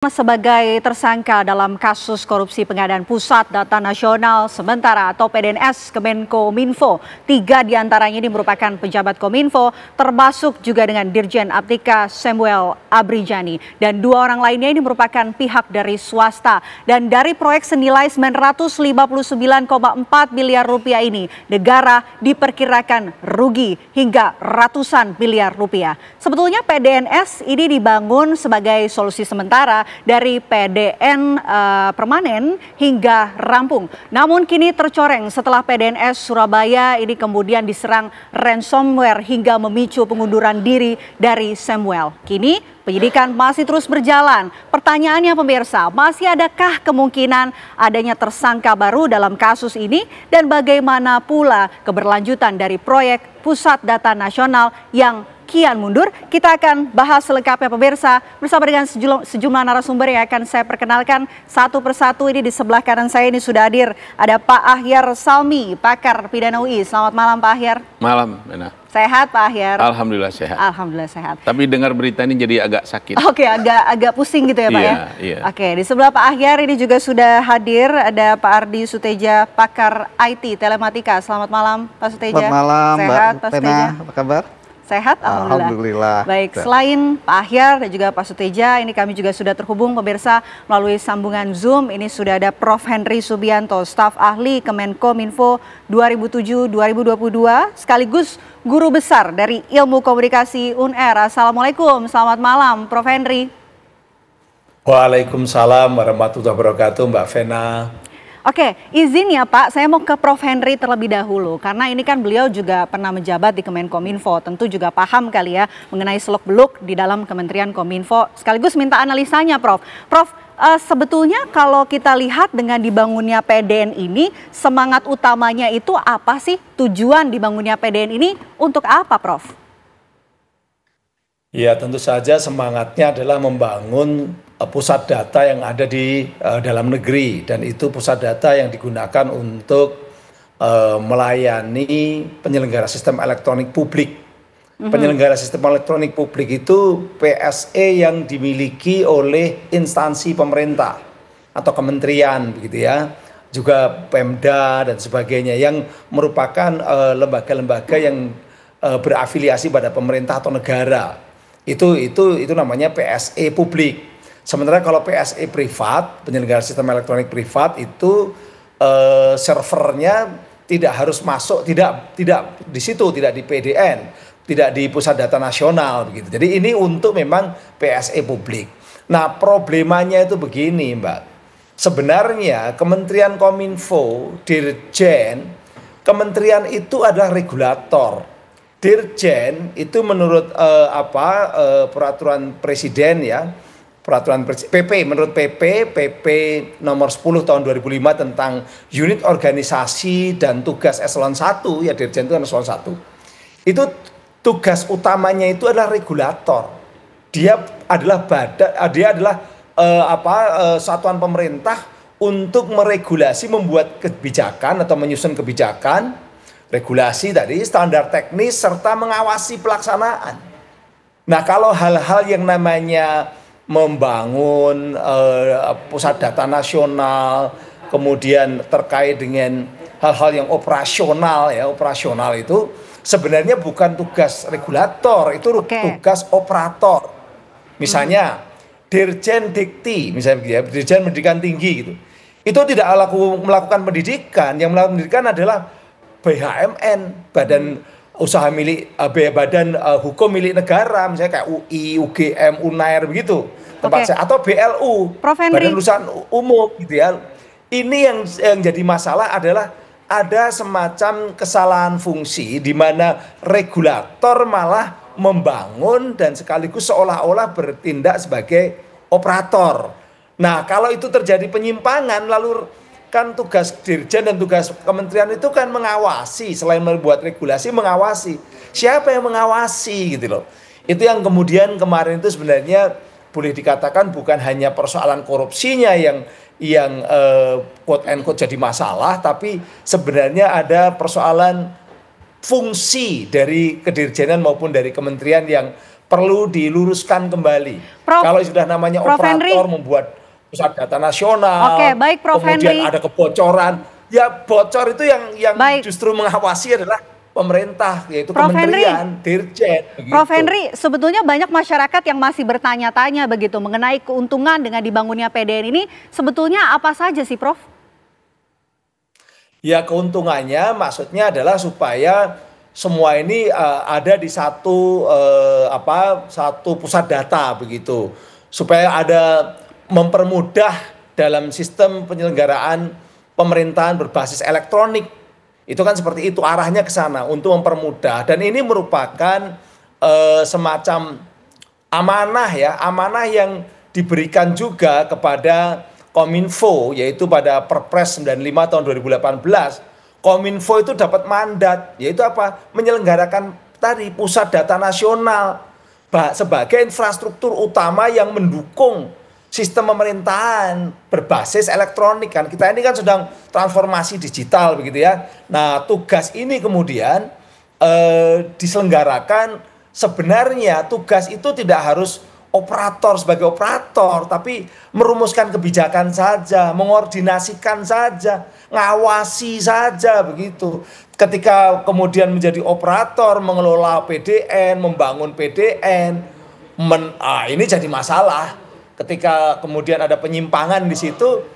Sebagai tersangka dalam kasus korupsi pengadaan Pusat Data Nasional Sementara atau PDNS Kemenkominfo. 3 diantaranya ini merupakan pejabat Kominfo, termasuk juga dengan Dirjen Aptika Samuel Abrijani. Dan 2 orang lainnya ini merupakan pihak dari swasta. Dan dari proyek senilai 959,4 miliar rupiah ini, negara diperkirakan rugi hingga ratusan miliar rupiah. Sebetulnya PDNS ini dibangun sebagai solusi sementara dari PDN permanen hingga rampung. Namun kini tercoreng setelah PDNS Surabaya ini kemudian diserang ransomware hingga memicu pengunduran diri dari Samuel. Kini penyidikan masih terus berjalan. Pertanyaannya pemirsa, masih adakah kemungkinan adanya tersangka baru dalam kasus ini? Dan bagaimana pula keberlanjutan dari proyek Pusat Data Nasional yang kian mundur? Kita akan bahas selengkapnya pemirsa bersama dengan sejumlah narasumber yang akan saya perkenalkan satu persatu. Ini di sebelah kanan saya ini sudah hadir ada Pak Ahyar Salmi, pakar pidana UI. Selamat malam Pak Ahyar. Malam, Bena. Sehat Pak Ahyar? Alhamdulillah sehat. Alhamdulillah sehat. Tapi dengar berita ini jadi agak sakit. Oke, agak pusing gitu ya Pak ya? Iya. Oke, di sebelah Pak Ahyar ini juga sudah hadir ada Pak Ardi Suteja, pakar IT Telematika. Selamat malam Pak Suteja. Selamat malam sehat, Mbak Pena, apa kabar? Sehat, Alhamdulillah. Baik, selain Pak Ahyar dan juga Pak Suteja, ini kami juga sudah terhubung pemirsa melalui sambungan Zoom. Ini sudah ada Prof. Henry Subianto, staf ahli Kemenkominfo 2007-2022, sekaligus guru besar dari Ilmu Komunikasi UNER. Assalamualaikum, selamat malam Prof. Henry. Waalaikumsalam warahmatullahi wabarakatuh Mbak Vena. Oke, izin ya Pak, saya mau ke Prof. Henry terlebih dahulu. Karena ini kan beliau juga pernah menjabat di Kemenkominfo. Tentu juga paham kali ya mengenai seluk-beluk di dalam Kementerian Kominfo. Sekaligus minta analisanya Prof. Prof, sebetulnya kalau kita lihat dengan dibangunnya PDN ini, semangat utamanya itu apa sih? Tujuan dibangunnya PDN ini untuk apa Prof? Ya tentu saja semangatnya adalah membangun pusat data yang ada di dalam negeri, dan itu pusat data yang digunakan untuk melayani penyelenggara sistem elektronik publik. Penyelenggara sistem elektronik publik itu PSE yang dimiliki oleh instansi pemerintah atau kementerian begitu ya, juga Pemda dan sebagainya, yang merupakan lembaga-lembaga yang berafiliasi pada pemerintah atau negara. Itu namanya PSE publik. Sementara kalau PSE privat, penyelenggara sistem elektronik privat, itu servernya tidak harus masuk, tidak di situ, tidak di PDN, tidak di Pusat Data Nasional begitu. Jadi ini untuk memang PSE publik. Nah, problemanya itu begini, Mbak. Sebenarnya Kementerian Kominfo, Dirjen, kementerian itu adalah regulator. Dirjen itu menurut peraturan presiden ya, peraturan PP, menurut PP nomor 10 tahun 2005 tentang unit organisasi dan tugas eselon 1, ya Dirjen itu kan eselon 1. Itu tugas utamanya itu adalah regulator. Dia adalah satuan pemerintah untuk meregulasi, membuat kebijakan atau menyusun kebijakan, regulasi tadi, standar teknis, serta mengawasi pelaksanaan. Nah, kalau hal-hal yang namanya membangun pusat data nasional, kemudian terkait dengan hal-hal yang operasional ya, operasional itu sebenarnya bukan tugas regulator, itu tugas operator. Misalnya Dirjen Dikti, misalnya ya, Dirjen Pendidikan Tinggi gitu. Itu tidak melakukan pendidikan, yang melakukan pendidikan adalah BHMN, Badan Usaha milik Badan Hukum milik negara, misalnya kayak UI, UGM, UNAIR begitu. Atau BLU, Badan Urusan Umum gitu ya. Ini yang jadi masalah adalah ada semacam kesalahan fungsi di mana regulator malah membangun dan sekaligus seolah-olah bertindak sebagai operator. Nah, kalau itu terjadi penyimpangan, lalu kan tugas Dirjen dan tugas kementerian itu kan mengawasi, selain membuat regulasi, mengawasi. Siapa yang mengawasi gitu loh. Itu yang kemudian kemarin itu sebenarnya boleh dikatakan bukan hanya persoalan korupsinya yang quote and quote jadi masalah, tapi sebenarnya ada persoalan fungsi dari kedirjenan maupun dari kementerian yang perlu diluruskan kembali. Kalau sudah namanya Prof. operator Henry membuat pusat data nasional, Oke, baik, Prof. kemudian Henry. ada kebocoran, ya bocor itu yang Baik. justru mengawasi adalah pemerintah, yaitu Prof. Kementerian, Dirjen. Begitu. Prof. Henry, sebetulnya banyak masyarakat yang masih bertanya-tanya begitu mengenai keuntungan dengan dibangunnya PDN ini. Sebetulnya apa saja sih, Prof? Ya keuntungannya maksudnya adalah supaya semua ini ada di satu satu pusat data begitu, supaya ada mempermudah dalam sistem penyelenggaraan pemerintahan berbasis elektronik. Itu kan seperti itu, arahnya ke sana untuk mempermudah, dan ini merupakan semacam amanah ya, amanah yang diberikan juga kepada Kominfo, yaitu pada Perpres 95 tahun 2018. Kominfo itu dapat mandat, yaitu apa? Menyelenggarakan tadi pusat data nasional sebagai infrastruktur utama yang mendukung sistem pemerintahan berbasis elektronik. Kan kita ini kan sedang transformasi digital begitu ya. Nah, tugas ini kemudian diselenggarakan, sebenarnya tugas itu tidak harus operator sebagai operator, tapi merumuskan kebijakan saja, mengordinasikan saja, ngawasi saja begitu. Ketika kemudian menjadi operator, mengelola PDN, membangun PDN, ini jadi masalah. Ketika kemudian ada penyimpangan di situ,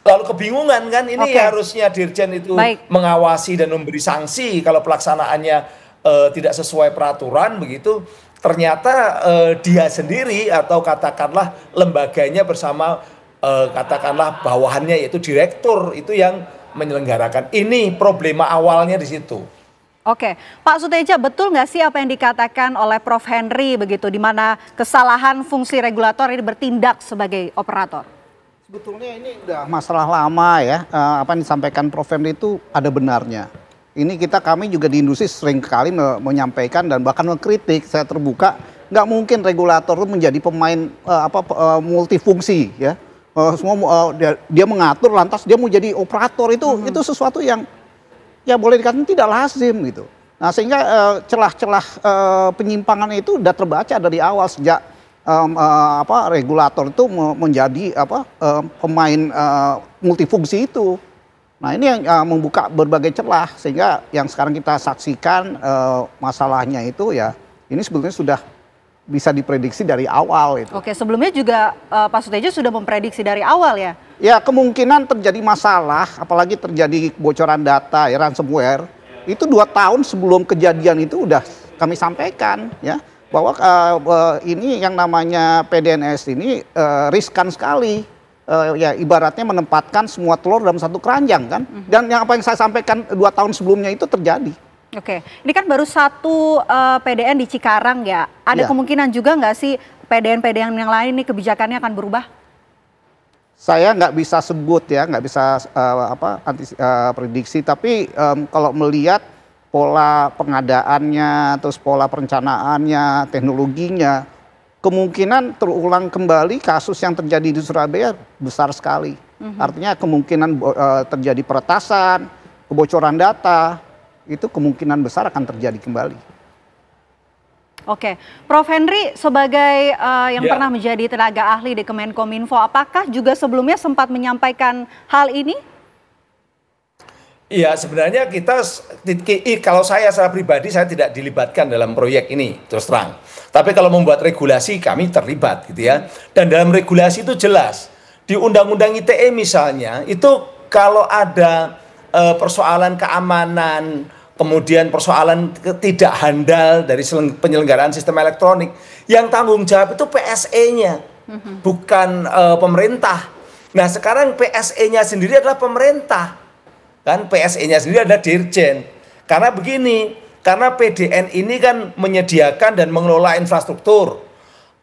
lalu kebingungan kan, ini harusnya Dirjen itu mengawasi dan memberi sanksi kalau pelaksanaannya tidak sesuai peraturan begitu. Ternyata dia sendiri atau katakanlah lembaganya bersama katakanlah bawahannya yaitu direktur itu yang menyelenggarakan. Ini problema awalnya di situ. Oke, Pak Sutedja, betul nggak sih apa yang dikatakan oleh Prof. Henry begitu, di mana kesalahan fungsi regulator ini bertindak sebagai operator? Sebetulnya ini udah masalah lama ya, apa yang disampaikan Prof. Henry itu ada benarnya. Ini kami juga di industri sering kali menyampaikan dan bahkan mengkritik, saya terbuka, nggak mungkin regulator itu menjadi pemain multifungsi ya. Dia mengatur lantas dia mau jadi operator, itu sesuatu yang ya boleh dikatakan tidak lazim gitu. Nah sehingga celah-celah penyimpangan itu sudah terbaca dari awal sejak regulator itu menjadi pemain multifungsi itu. Nah ini yang membuka berbagai celah, sehingga yang sekarang kita saksikan masalahnya itu ya ini sebetulnya sudah bisa diprediksi dari awal itu. Oke, sebelumnya juga Pak Sutedja sudah memprediksi dari awal ya? Ya kemungkinan terjadi masalah, apalagi terjadi kebocoran data ya, ransomware, itu 2 tahun sebelum kejadian itu udah kami sampaikan ya, bahwa ini yang namanya PDNS ini riskan sekali. Ya ibaratnya menempatkan semua telur dalam satu keranjang kan, dan yang apa yang saya sampaikan 2 tahun sebelumnya itu terjadi. Oke, ini kan baru satu PDN di Cikarang ya, ada kemungkinan juga nggak sih PDN-PDN yang lain ini kebijakannya akan berubah? Saya nggak bisa sebut ya, nggak bisa prediksi, tapi kalau melihat pola pengadaannya, terus pola perencanaannya, teknologinya, kemungkinan terulang kembali kasus yang terjadi di Surabaya besar sekali. Artinya kemungkinan terjadi peretasan, kebocoran data, itu kemungkinan besar akan terjadi kembali. Oke, Prof. Henry sebagai yang pernah menjadi tenaga ahli di Kemenkominfo, apakah juga sebelumnya sempat menyampaikan hal ini? Iya, sebenarnya kalau saya secara pribadi saya tidak dilibatkan dalam proyek ini, terus terang. Tapi kalau membuat regulasi kami terlibat gitu ya. Dan dalam regulasi itu jelas, di Undang-Undang ITE misalnya, itu kalau ada persoalan keamanan, kemudian persoalan tidak handal dari penyelenggaraan sistem elektronik, yang tanggung jawab itu PSE-nya, bukan pemerintah. Nah sekarang PSE-nya sendiri adalah pemerintah. Kan PSE-nya sendiri adalah Dirjen. Karena begini, karena PDN ini kan menyediakan dan mengelola infrastruktur.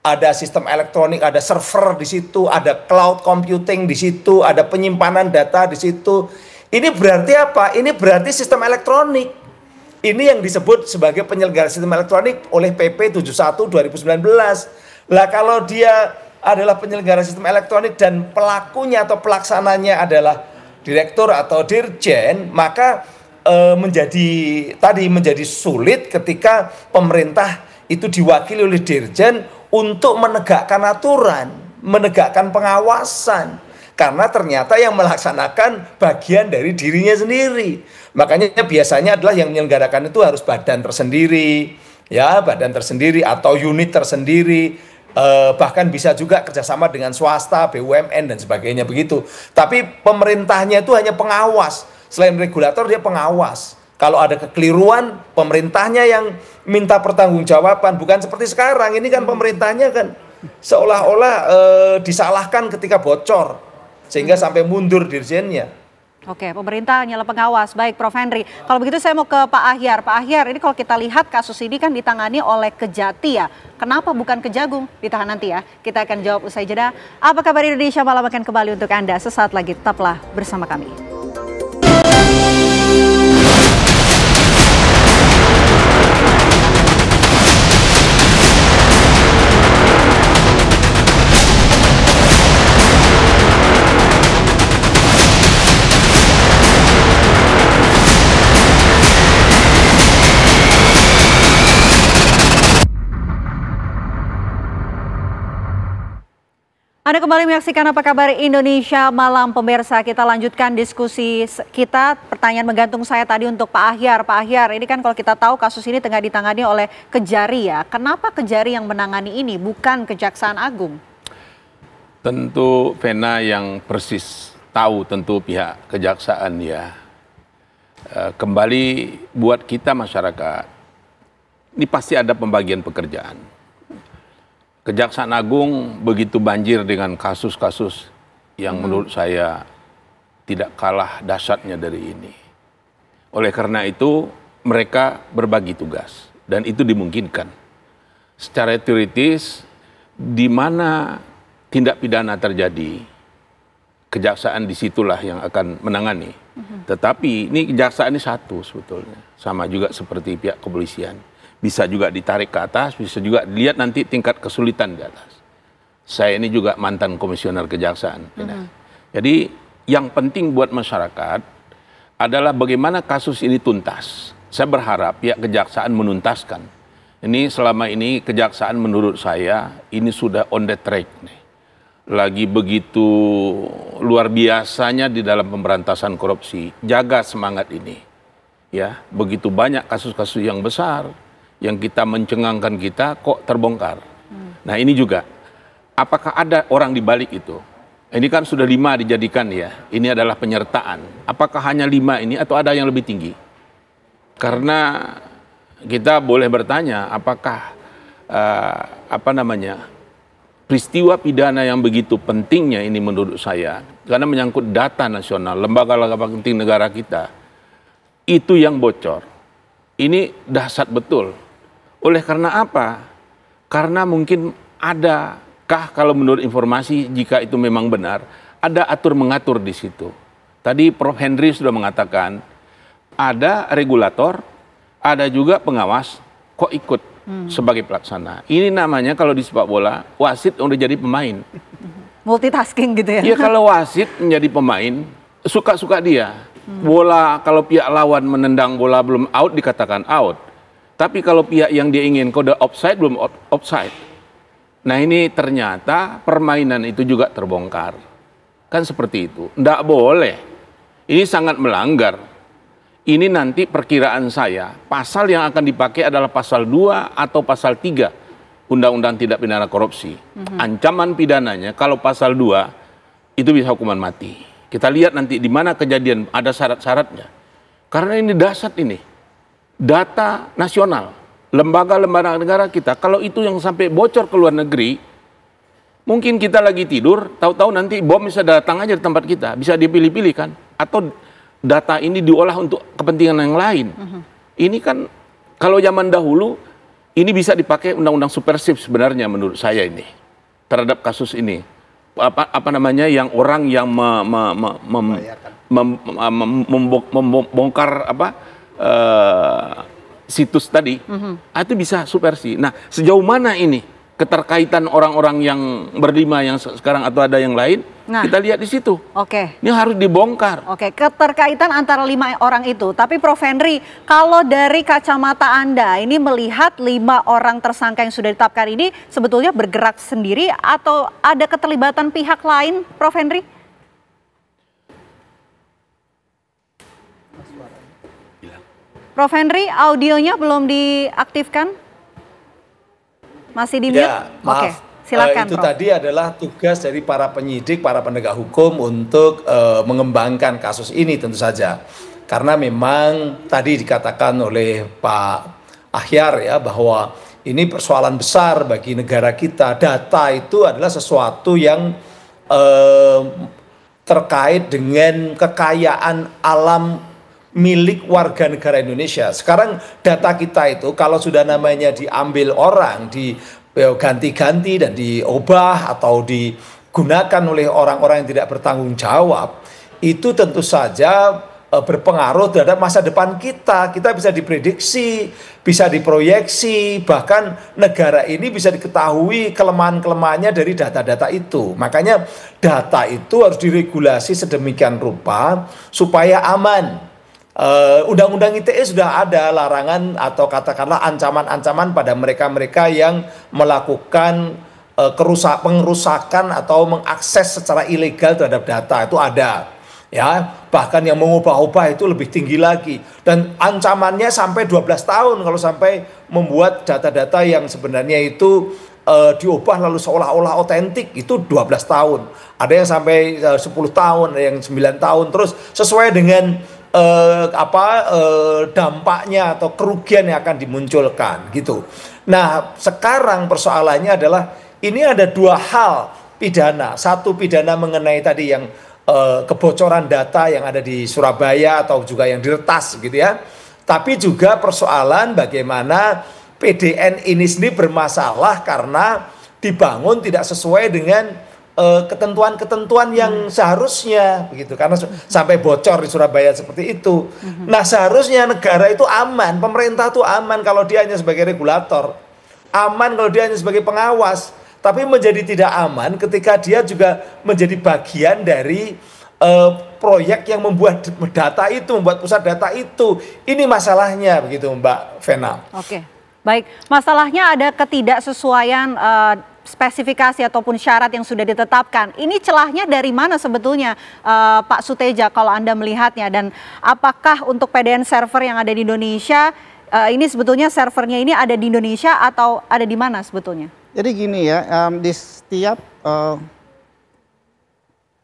Ada sistem elektronik, ada server di situ, ada cloud computing di situ, ada penyimpanan data di situ. Ini berarti apa? Ini berarti sistem elektronik. Ini yang disebut sebagai penyelenggara sistem elektronik oleh PP 71 2019. Lah kalau dia adalah penyelenggara sistem elektronik dan pelakunya atau pelaksananya adalah direktur atau dirjen, maka menjadi sulit ketika pemerintah itu diwakili oleh Dirjen untuk menegakkan aturan, menegakkan pengawasan. Karena ternyata yang melaksanakan bagian dari dirinya sendiri. Makanya biasanya adalah yang menyelenggarakan itu harus badan tersendiri, ya, badan tersendiri atau unit tersendiri, bahkan bisa juga kerjasama dengan swasta, BUMN dan sebagainya begitu. Tapi pemerintahnya itu hanya pengawas, selain regulator dia pengawas. Kalau ada kekeliruan, pemerintahnya yang minta pertanggungjawaban, bukan seperti sekarang. Ini kan pemerintahnya kan seolah-olah disalahkan ketika bocor, sehingga sampai mundur dirjennya. Oke, pemerintah hanyalah pengawas. Baik, Prof. Henry. Kalau begitu saya mau ke Pak Ahyar. Pak Ahyar, ini kalau kita lihat kasus ini kan ditangani oleh Kejati ya. Kenapa bukan Kejagung? Ditahan nanti ya. Kita akan jawab usai jeda. Apa kabar Indonesia Malam akan kembali untuk Anda. Sesaat lagi, tetaplah bersama kami. Anda kembali menyaksikan Apa Kabar Indonesia Malam, pemirsa. Kita lanjutkan diskusi kita. Pertanyaan menggantung saya tadi untuk Pak Ahyar. Pak Ahyar, ini kan kalau kita tahu kasus ini tengah ditangani oleh Kejari ya. Kenapa Kejari yang menangani ini, bukan Kejaksaan Agung? Tentu Vena yang persis tahu tentu pihak kejaksaan ya. Kembali buat kita masyarakat, ini pasti ada pembagian pekerjaan. Kejaksaan Agung begitu banjir dengan kasus-kasus yang menurut saya tidak kalah dahsyatnya dari ini. Oleh karena itu mereka berbagi tugas dan itu dimungkinkan. Secara teoritis di mana tindak pidana terjadi, kejaksaan disitulah yang akan menangani. Tetapi ini kejaksaan ini satu sebetulnya, sama juga seperti pihak kepolisian. Bisa juga ditarik ke atas, bisa juga dilihat nanti tingkat kesulitan di atas. Saya ini juga mantan komisioner kejaksaan. Jadi yang penting buat masyarakat adalah bagaimana kasus ini tuntas. Saya berharap pihak kejaksaan menuntaskan. Ini selama ini kejaksaan menurut saya ini sudah on the track nih. Lagi begitu luar biasanya di dalam pemberantasan korupsi. Jaga semangat ini. Ya, begitu banyak kasus-kasus yang besar yang kita mencengangkan kita kok terbongkar. Nah ini juga, apakah ada orang di balik itu? Ini kan sudah 5 dijadikan ya, ini adalah penyertaan. Apakah hanya 5 ini atau ada yang lebih tinggi? Karena kita boleh bertanya, apakah peristiwa pidana yang begitu pentingnya ini menurut saya, karena menyangkut data nasional, lembaga-lembaga penting negara kita, itu yang bocor. Ini dahsyat betul. Oleh karena apa? Karena mungkin adakah kalau menurut informasi jika itu memang benar, ada atur-mengatur di situ. Tadi Prof. Henry sudah mengatakan ada regulator, ada juga pengawas, kok ikut sebagai pelaksana. Ini namanya kalau di sepak bola, wasit udah jadi pemain. Multitasking gitu ya? Iya, kalau wasit menjadi pemain, suka-suka dia. Bola, kalau pihak lawan menendang bola belum out dikatakan out. Tapi kalau pihak yang dia ingin kode offside belum offside. Nah ini ternyata permainan itu juga terbongkar. Kan seperti itu. Nggak boleh. Ini sangat melanggar. Ini nanti perkiraan saya, pasal yang akan dipakai adalah pasal 2 atau pasal 3 Undang-Undang Tindak Pidana Korupsi. Ancaman pidananya kalau pasal 2 itu bisa hukuman mati. Kita lihat nanti di mana kejadian, ada syarat-syaratnya. Karena ini dahsyat ini. Data nasional, lembaga-lembaga negara kita, kalau itu yang sampai bocor ke luar negeri, mungkin kita lagi tidur, tahu-tahu nanti bom bisa datang aja di tempat kita, bisa dipilih-pilih kan. Atau data ini diolah untuk kepentingan yang lain. Ini kan, kalau zaman dahulu, ini bisa dipakai undang-undang supersif sebenarnya menurut saya ini. Terhadap kasus ini. Yang orang yang membongkar situs tadi, itu bisa subversi. Nah, sejauh mana ini keterkaitan orang-orang yang berlima yang sekarang atau ada yang lain, Nah. Kita lihat di situ. Oke. Ini harus dibongkar. Oke, keterkaitan antara 5 orang itu. Tapi Prof. Henry, kalau dari kacamata Anda, ini melihat 5 orang tersangka yang sudah ditetapkan ini sebetulnya bergerak sendiri atau ada keterlibatan pihak lain, Prof. Henry? Prof. Henry, audionya belum diaktifkan? Masih di mute? Ya, maaf. Oke, silakan, itu Prof. tadi adalah tugas dari para penyidik, para penegak hukum untuk mengembangkan kasus ini tentu saja. Karena memang tadi dikatakan oleh Pak Ahyar ya bahwa ini persoalan besar bagi negara kita. Data itu adalah sesuatu yang terkait dengan kekayaan alam milik warga negara Indonesia. Sekarang data kita itu kalau sudah namanya diambil orang, diganti-ganti dan diubah atau digunakan oleh orang-orang yang tidak bertanggung jawab, itu tentu saja berpengaruh terhadap masa depan kita. Kita bisa diprediksi, bisa diproyeksi, bahkan negara ini bisa diketahui kelemahan-kelemahannya dari data-data itu. Makanya data itu harus diregulasi sedemikian rupa supaya aman. Undang-undang ITE sudah ada larangan atau katakanlah ancaman-ancaman pada mereka-mereka yang melakukan pengerusakan atau mengakses secara ilegal terhadap data, itu ada. Ya, bahkan yang mengubah-ubah itu lebih tinggi lagi, dan ancamannya sampai 12 tahun kalau sampai membuat data-data yang sebenarnya itu diubah lalu seolah-olah otentik, itu 12 tahun. Ada yang sampai 10 tahun, ada yang 9 tahun, terus sesuai dengan dampaknya atau kerugian yang akan dimunculkan gitu. Nah, sekarang persoalannya adalah ini ada 2 hal pidana. Satu pidana mengenai tadi yang kebocoran data yang ada di Surabaya atau juga yang diretas gitu ya. Tapi juga persoalan bagaimana PDN ini sendiri bermasalah karena dibangun tidak sesuai dengan ketentuan-ketentuan yang seharusnya begitu, karena sampai bocor di Surabaya seperti itu. Nah, seharusnya negara itu aman, pemerintah itu aman kalau dia hanya sebagai regulator, aman kalau dia hanya sebagai pengawas, tapi menjadi tidak aman ketika dia juga menjadi bagian dari proyek yang membuat data itu, membuat pusat data itu. Ini masalahnya begitu, Mbak Vena. Oke, baik. Masalahnya ada ketidaksesuaian spesifikasi ataupun syarat yang sudah ditetapkan. Ini celahnya dari mana sebetulnya, Pak Suteja, kalau Anda melihatnya? Dan apakah untuk PDN server yang ada di Indonesia, ini sebetulnya servernya ini ada di Indonesia atau ada di mana sebetulnya? Jadi gini ya, di setiap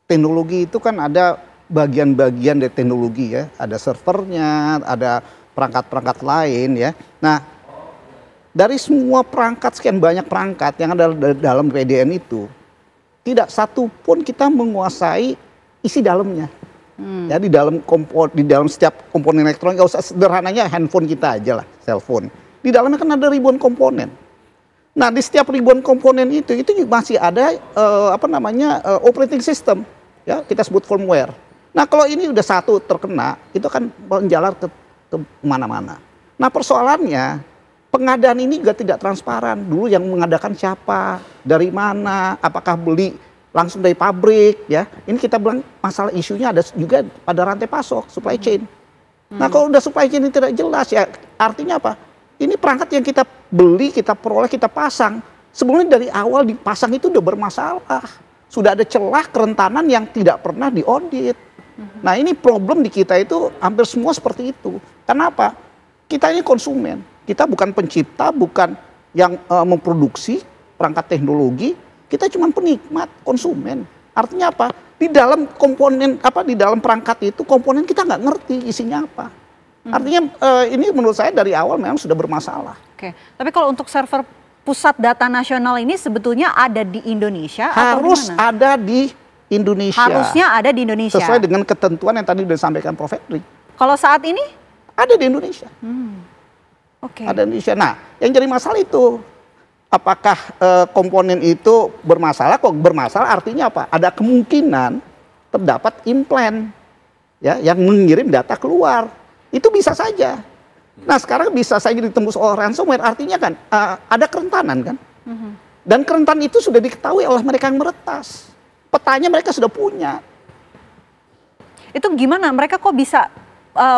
teknologi itu kan ada bagian-bagian dari teknologi ya. Ada servernya, ada perangkat-perangkat lain ya. Nah, dari semua perangkat, sekian banyak perangkat yang ada dalam PDN itu, tidak satu pun kita menguasai isi dalamnya. Ya, di dalam setiap komponen elektronik, nggak usah sederhananya handphone kita aja lah, cellphone. Di dalamnya kan ada ribuan komponen. Nah, di setiap ribuan komponen itu masih ada operating system, ya kita sebut firmware. Nah, kalau ini udah satu terkena, itu kan menjalar ke mana-mana. Nah, persoalannya pengadaan ini juga tidak transparan. Dulu yang mengadakan siapa, dari mana, apakah beli langsung dari pabrik, ya. Ini kita bilang masalah isunya ada juga pada rantai pasok, supply chain. Nah, kalau udah supply chain ini tidak jelas, ya artinya apa? Ini perangkat yang kita beli, kita peroleh, kita pasang. Sebelumnya dari awal dipasang itu udah bermasalah. Sudah ada celah kerentanan yang tidak pernah diaudit. Nah, ini problem di kita itu hampir semua seperti itu. Kenapa? Kita ini konsumen. Kita bukan pencipta, bukan yang memproduksi perangkat teknologi. Kita cuma penikmat, konsumen. Artinya apa? Di dalam komponen di dalam perangkat itu komponen kita nggak ngerti isinya apa. Artinya ini menurut saya dari awal memang sudah bermasalah. Oke, tapi kalau untuk server pusat data nasional ini sebetulnya ada di Indonesia harus atau di mana? Ada di Indonesia. Harusnya ada di Indonesia. Sesuai dengan ketentuan yang tadi disampaikan Prof. Henry. Kalau saat ini? Ada di Indonesia. Oke. Ada di Indonesia. Nah, yang jadi masalah itu apakah komponen itu bermasalah? Kok bermasalah artinya apa? Ada kemungkinan terdapat implant ya yang mengirim data keluar. Itu bisa saja. Nah, sekarang bisa saja ditembus oleh ransomware. Artinya kan ada kerentanan kan? Dan kerentanan itu sudah diketahui oleh mereka yang meretas. Petanya mereka sudah punya. Itu gimana? Mereka kok bisa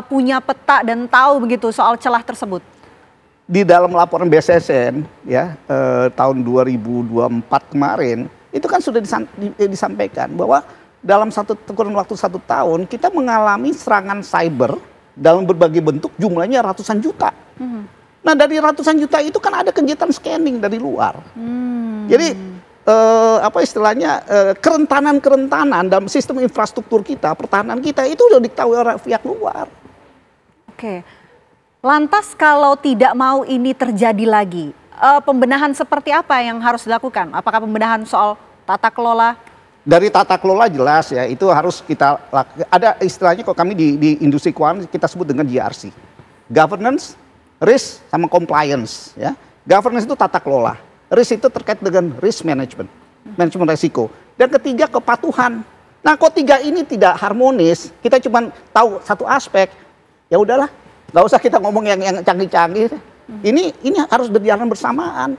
punya peta dan tahu begitu soal celah tersebut? Di dalam laporan BSSN ya tahun 2024 kemarin itu kan sudah disampaikan bahwa dalam kurun waktu 1 tahun kita mengalami serangan cyber dalam berbagai bentuk, jumlahnya ratusan juta. Nah dari ratusan juta itu kan ada kegiatan scanning dari luar. Jadi apa istilahnya kerentanan dalam sistem infrastruktur kita, pertahanan kita itu sudah diketahui oleh pihak luar. Oke, lantas kalau tidak mau ini terjadi lagi, pembenahan seperti apa yang harus dilakukan? Apakah pembenahan soal tata kelola? Dari tata kelola jelas ya, itu harus kita ada istilahnya kalau kami di industri keuangan kita sebut dengan GRC, governance, risk, sama compliance. Ya, governance itu tata kelola. Risk itu terkait dengan risk management, manajemen resiko. Dan ketiga kepatuhan. Nah, kok 3 ini tidak harmonis, kita cuma tahu satu aspek, ya udahlah, nggak usah kita ngomong yang canggih-canggih. Ini harus berjalan bersamaan.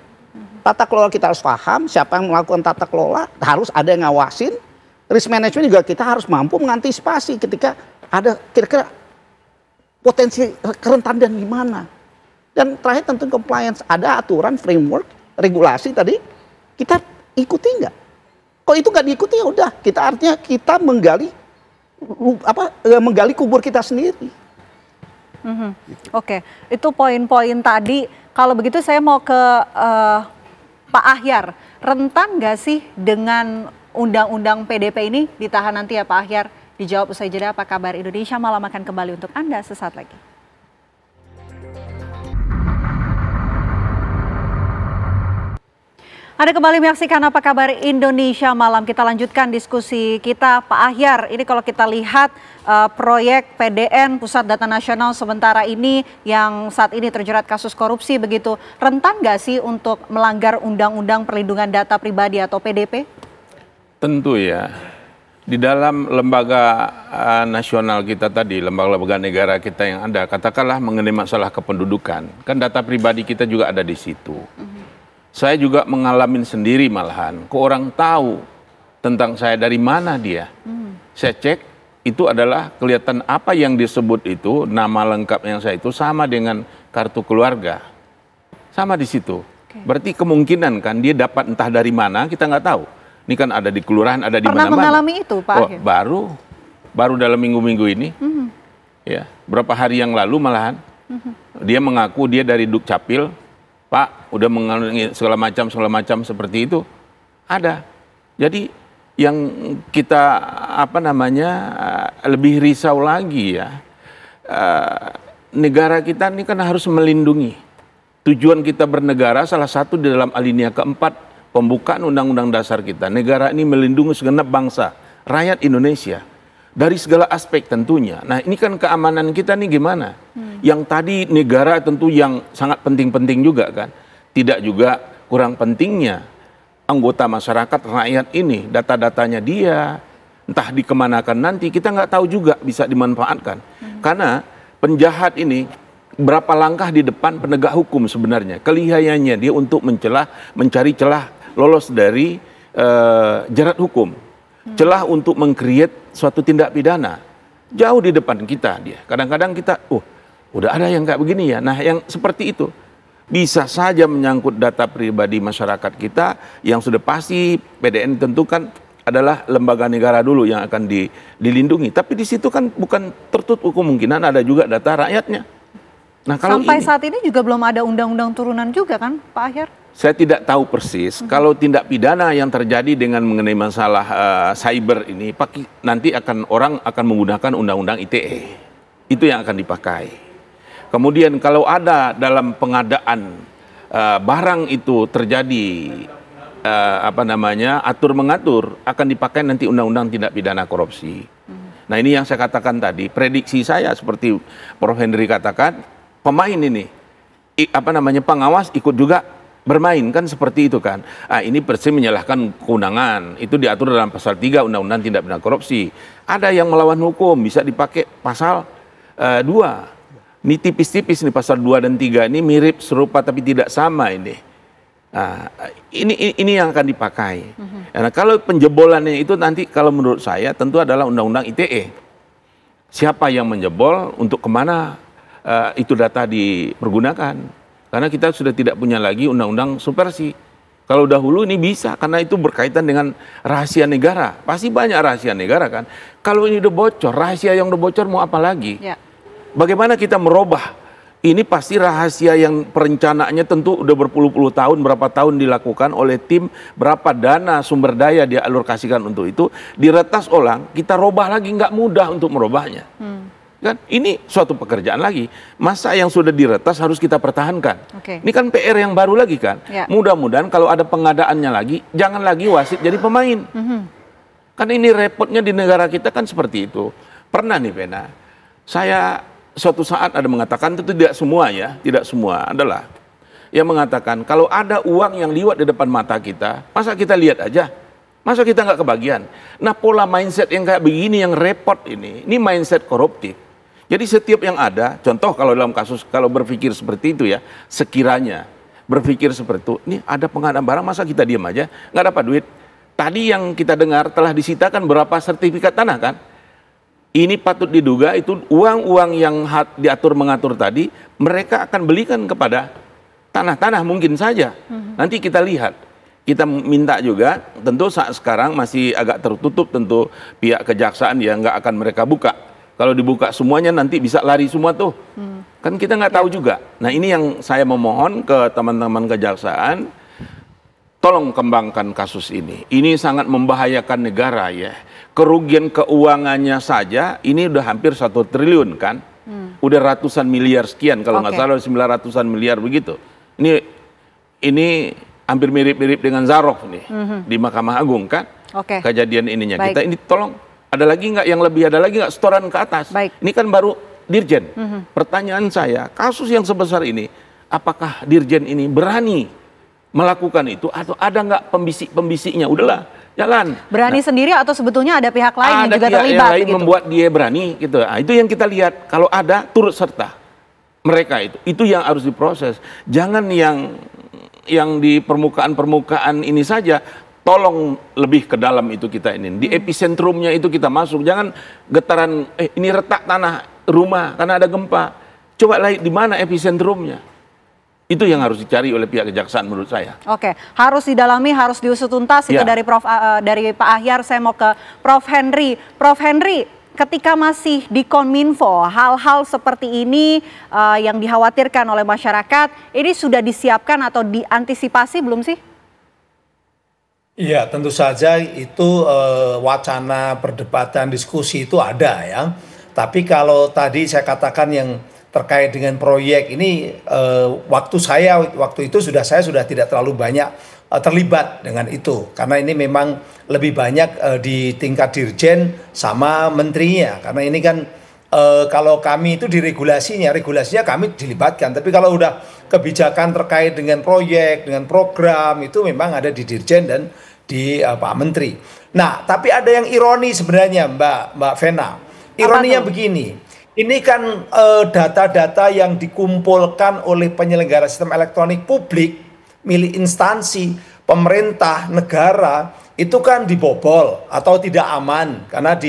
Tata kelola kita harus paham, siapa yang melakukan tata kelola, harus ada yang ngawasin. Risk management juga kita harus mampu mengantisipasi ketika ada kira-kira potensi kerentanan di mana. Dan terakhir tentu compliance, ada aturan framework regulasi tadi kita ikuti nggak? Kalau itu nggak diikuti ya udah artinya kita menggali kubur kita sendiri. Oke, itu poin-poin tadi. Kalau begitu saya mau ke Pak Ahyar. Rentan nggak sih dengan undang-undang PDP ini ditahan nanti ya Pak Ahyar? Dijawab usai jeda. Apa kabar Indonesia Malam akan kembali untuk Anda sesaat lagi. Anda kembali menyaksikan Apa Kabar Indonesia Malam. Kita lanjutkan diskusi kita, Pak Ahyar. Ini kalau kita lihat proyek PDN Pusat Data Nasional sementara ini yang saat ini terjerat kasus korupsi begitu, rentan nggak sih untuk melanggar Undang-Undang Perlindungan Data Pribadi atau PDP? Tentu ya. Di dalam lembaga nasional kita tadi, lembaga-lembaga negara kita yang ada, katakanlah mengenai masalah kependudukan, kan data pribadi kita juga ada di situ. Saya juga mengalami sendiri malahan, kok orang tahu tentang saya dari mana dia. Saya cek, itu adalah kelihatan apa yang disebut itu, nama lengkap yang saya itu sama dengan kartu keluarga. Sama di situ. Berarti kemungkinan kan dia dapat entah dari mana, kita nggak tahu. Ini kan ada di kelurahan, ada di mana-mana. Pernah mengalami itu Pak Ahyar? Baru dalam minggu-minggu ini. Ya, berapa hari yang lalu malahan. Dia mengaku dia dari Dukcapil. Pak, udah mengalami segala macam seperti itu. Ada. Jadi yang kita lebih risau lagi ya. Negara kita ini kan harus melindungi. Tujuan kita bernegara salah satu di dalam alinea keempat pembukaan Undang-Undang Dasar kita. Negara ini melindungi segenap bangsa, rakyat Indonesia. Dari segala aspek tentunya. Nah ini kan keamanan kita nih gimana? Yang tadi negara tentu yang sangat penting-penting juga kan. Tidak juga kurang pentingnya anggota masyarakat, rakyat ini, data-datanya dia, entah dikemanakan nanti, kita nggak tahu juga bisa dimanfaatkan. Karena penjahat ini berapa langkah di depan penegak hukum sebenarnya. Kelihayannya dia untuk mencari celah lolos dari jerat hukum. Celah untuk meng-create suatu tindak pidana. Jauh di depan kita dia. Kadang-kadang kita, udah ada yang kayak begini ya. Nah yang seperti itu bisa saja menyangkut data pribadi masyarakat kita yang sudah pasti PDN tentukan adalah lembaga negara dulu yang akan dilindungi. Tapi di situ kan bukan tertutup kemungkinan ada juga data rakyatnya. Nah, kalau sampai saat ini juga belum ada undang-undang turunan juga kan Pak Ahyar? Saya tidak tahu persis kalau tindak pidana yang terjadi dengan mengenai masalah cyber ini nanti orang akan menggunakan undang-undang ITE. Itu yang akan dipakai. Kemudian kalau ada dalam pengadaan barang itu terjadi atur mengatur akan dipakai nanti undang-undang tindak pidana korupsi. Nah, ini yang saya katakan tadi, prediksi saya seperti Prof Henry katakan, pemain ini pengawas ikut juga bermain kan seperti itu kan. Ini persis menyalahkan kewenangan. Itu diatur dalam pasal 3 Undang-Undang Tindak Pidana Korupsi. Ada yang melawan hukum bisa dipakai pasal 2. Ini tipis-tipis nih pasal 2 dan 3 ini mirip serupa tapi tidak sama ini. Nah, ini yang akan dipakai. Nah, kalau penjebolannya itu nanti kalau menurut saya tentu adalah undang-undang ITE. Siapa yang menjebol, untuk kemana itu data dipergunakan. Karena kita sudah tidak punya lagi undang-undang subversi. Kalau dahulu ini bisa, karena itu berkaitan dengan rahasia negara. Pasti banyak rahasia negara kan. Kalau ini udah bocor, rahasia yang udah bocor mau apa lagi? Ya. Bagaimana kita merubah? Ini pasti rahasia yang perencanaannya tentu udah berpuluh-puluh tahun, berapa tahun dilakukan oleh tim, berapa dana sumber daya dialokasikan untuk itu, diretas ulang, kita robah lagi, nggak mudah untuk merubahnya. Kan ini suatu pekerjaan lagi. Masa yang sudah diretas harus kita pertahankan. Ini kan PR yang baru lagi kan. Ya. Mudah-mudahan kalau ada pengadaannya lagi, jangan lagi wasit jadi pemain. Kan ini repotnya di negara kita kan seperti itu. Pernah nih Vena, saya suatu saat ada mengatakan, itu tidak semua ya, tidak semua adalah yang mengatakan kalau ada uang yang liwat di depan mata kita, masa kita lihat aja, masa kita nggak kebagian. Nah, pola mindset yang kayak begini yang repot ini mindset koruptif. Jadi setiap yang ada, contoh kalau dalam kasus kalau berpikir seperti itu ya, sekiranya berpikir seperti itu, ini ada pengadaan barang, masa kita diam aja nggak dapat duit. Tadi yang kita dengar telah disitakan berapa sertifikat tanah kan. Ini patut diduga itu uang-uang yang diatur mengatur tadi, mereka akan belikan kepada tanah-tanah mungkin saja. Nanti kita lihat. Kita minta juga, tentu saat sekarang masih agak tertutup tentu pihak kejaksaan yang nggak akan mereka buka. Kalau dibuka semuanya nanti bisa lari semua tuh. Kan kita nggak tahu juga. Nah ini yang saya memohon ke teman-teman kejaksaan, tolong kembangkan kasus ini. Ini sangat membahayakan negara ya. Kerugian keuangannya saja ini udah hampir 1 triliun kan. Udah ratusan miliar sekian kalau nggak salah 900-an miliar begitu. Ini hampir mirip-mirip dengan Zarov nih di Mahkamah Agung kan. Kejadian ininya. Kita ini tolong ada lagi nggak yang lebih, ada lagi nggak setoran ke atas. Ini kan baru Dirjen. Pertanyaan saya, kasus yang sebesar ini, apakah Dirjen ini berani melakukan itu atau ada nggak pembisik-pembisiknya? Udahlah, jalan. Berani sendiri atau sebetulnya ada pihak lain yang juga terlibat? Ada pihak lain gitu, membuat dia berani gitu. Nah, itu yang kita lihat. Kalau ada turut serta mereka itu yang harus diproses. Jangan yang di permukaan ini saja. Tolong lebih ke dalam itu kita ini. Di epicentrumnya itu kita masuk. Jangan getaran ini retak tanah rumah karena ada gempa. Coba lihat di mana epicentrumnya. Itu yang harus dicari oleh pihak kejaksaan menurut saya. Harus didalami, harus diusut tuntas. Itu dari dari Pak Ahyar. Saya mau ke Prof Henry. Prof Henry, ketika masih di Kominfo, hal-hal seperti ini yang dikhawatirkan oleh masyarakat, ini sudah disiapkan atau diantisipasi belum sih? Iya, tentu saja itu wacana, perdebatan, diskusi itu ada ya. Tapi kalau tadi saya katakan yang terkait dengan proyek ini, waktu itu saya sudah tidak terlalu banyak terlibat dengan itu. Karena ini memang lebih banyak di tingkat dirjen sama menterinya. Karena ini kan kalau kami itu di regulasinya kami dilibatkan. Tapi kalau udah kebijakan terkait dengan proyek, dengan program, itu memang ada di dirjen dan di Pak Menteri. Nah, tapi ada yang ironi sebenarnya Mbak Vena. Ironinya begini, ini kan data-data yang dikumpulkan oleh penyelenggara sistem elektronik publik, milik instansi, pemerintah, negara, itu kan dibobol atau tidak aman karena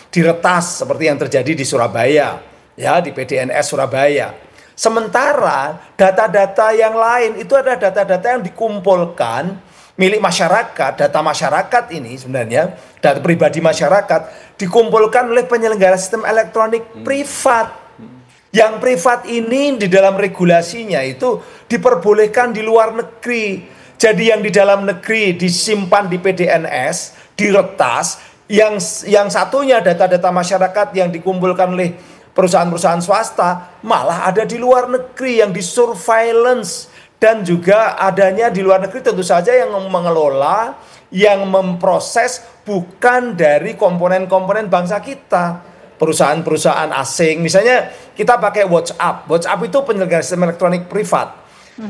diretas seperti yang terjadi di Surabaya, ya di PDNS Surabaya. Sementara data-data yang lain itu adalah data-data yang dikumpulkan milik masyarakat, data masyarakat ini sebenarnya, data pribadi masyarakat, dikumpulkan oleh penyelenggara sistem elektronik privat. Yang privat ini di dalam regulasinya itu diperbolehkan di luar negeri. Jadi yang di dalam negeri disimpan di PDNS, diretas, yang satunya data-data masyarakat yang dikumpulkan oleh perusahaan-perusahaan swasta, malah ada di luar negeri yang di-surveillance. Dan juga adanya di luar negeri tentu saja yang mengelola, yang memproses bukan dari komponen-komponen bangsa kita. Perusahaan-perusahaan asing, misalnya kita pakai WhatsApp. WhatsApp itu penyelenggara sistem elektronik privat.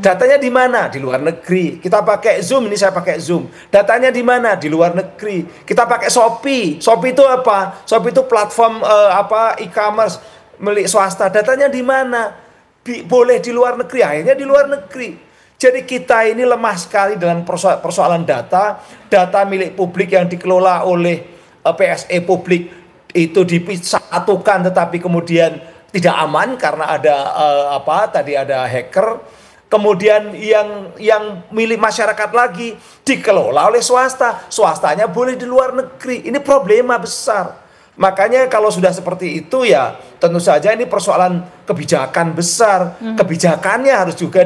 Datanya di mana? Di luar negeri. Kita pakai Zoom, ini saya pakai Zoom. Datanya di mana? Di luar negeri. Kita pakai Shopee. Shopee itu apa? Shopee itu platform e-commerce milik swasta. Datanya di mana? Boleh di luar negeri, akhirnya di luar negeri. Jadi kita ini lemah sekali dalam persoalan data, data milik publik yang dikelola oleh PSE publik itu disatukan tetapi kemudian tidak aman karena ada ada hacker. Kemudian yang milik masyarakat lagi dikelola oleh swasta, swastanya boleh di luar negeri. Ini problema besar. Makanya kalau sudah seperti itu ya tentu saja ini persoalan kebijakan besar. Kebijakannya harus juga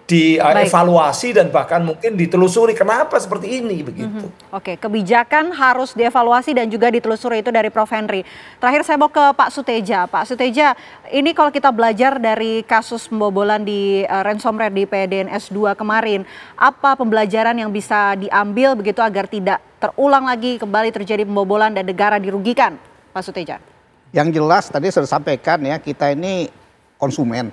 dievaluasi dan bahkan mungkin ditelusuri kenapa seperti ini begitu. Oke, kebijakan harus dievaluasi dan juga ditelusuri, itu dari Prof. Henry. Terakhir saya mau ke Pak Suteja. Pak Suteja, ini kalau kita belajar dari kasus pembobolan di ransomware di PDNS 2 kemarin, apa pembelajaran yang bisa diambil begitu agar tidak terulang lagi kembali terjadi pembobolan dan negara dirugikan, Pak Suteja? Yang jelas tadi sudah sampaikan ya, kita ini konsumen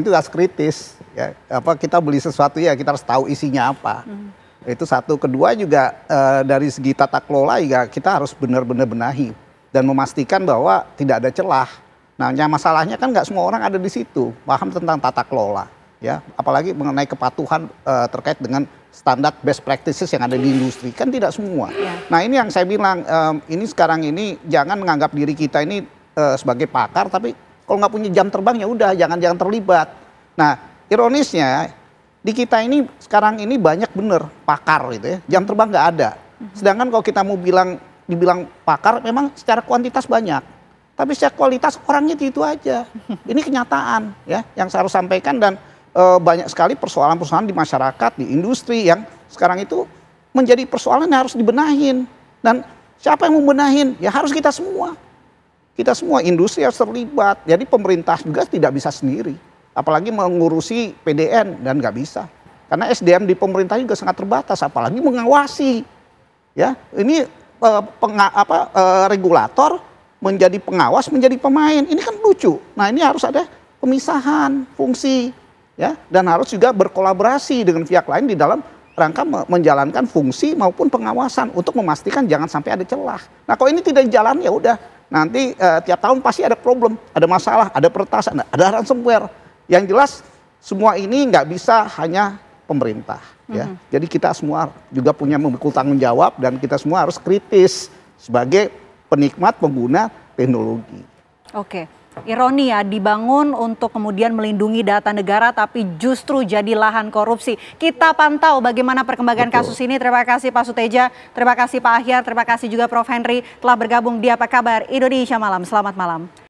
itu harus kritis ya, kita beli sesuatu ya kita harus tahu isinya apa. Itu satu. Kedua juga dari segi tata kelola juga kita harus benar-benar benahi dan memastikan bahwa tidak ada celah. Nah, masalahnya kan nggak semua orang ada di situ paham tentang tata kelola ya, apalagi mengenai kepatuhan terkait dengan standar best practices yang ada di industri, kan tidak semua. Nah, ini yang saya bilang, ini sekarang ini jangan menganggap diri kita ini sebagai pakar, tapi kalau nggak punya jam terbang ya udah jangan terlibat. Nah, ironisnya di kita ini sekarang ini banyak bener pakar gitu ya, jam terbang nggak ada. Sedangkan kalau kita mau dibilang pakar, memang secara kuantitas banyak, tapi secara kualitas orangnya itu aja. Ini kenyataan ya yang saya harus sampaikan, dan banyak sekali persoalan-persoalan di masyarakat, di industri yang sekarang itu menjadi persoalan yang harus dibenahin. Dan siapa yang membenahin? Ya harus kita semua. Kita semua, industri harus terlibat. Jadi pemerintah juga tidak bisa sendiri. Apalagi mengurusi PDN, dan nggak bisa. Karena SDM di pemerintah juga sangat terbatas, apalagi mengawasi. Ya, ini regulator menjadi pengawas, menjadi pemain. Ini kan lucu. Nah, ini harus ada pemisahan fungsi. Ya, dan harus juga berkolaborasi dengan pihak lain di dalam rangka menjalankan fungsi maupun pengawasan untuk memastikan jangan sampai ada celah. Nah, kalau ini tidak jalan ya udah. Nanti tiap tahun pasti ada problem, ada masalah, ada peretasan, ada ransomware. Yang jelas semua ini nggak bisa hanya pemerintah. Ya. Jadi kita semua juga punya memikul tanggung jawab, dan kita semua harus kritis sebagai penikmat pengguna teknologi. Oke, ironi ya, dibangun untuk kemudian melindungi data negara tapi justru jadi lahan korupsi. Kita pantau bagaimana perkembangan kasus ini. Terima kasih Pak Suteja, terima kasih Pak Ahyar, terima kasih juga Prof. Henry telah bergabung di Apa Kabar Indonesia Malam. Selamat malam.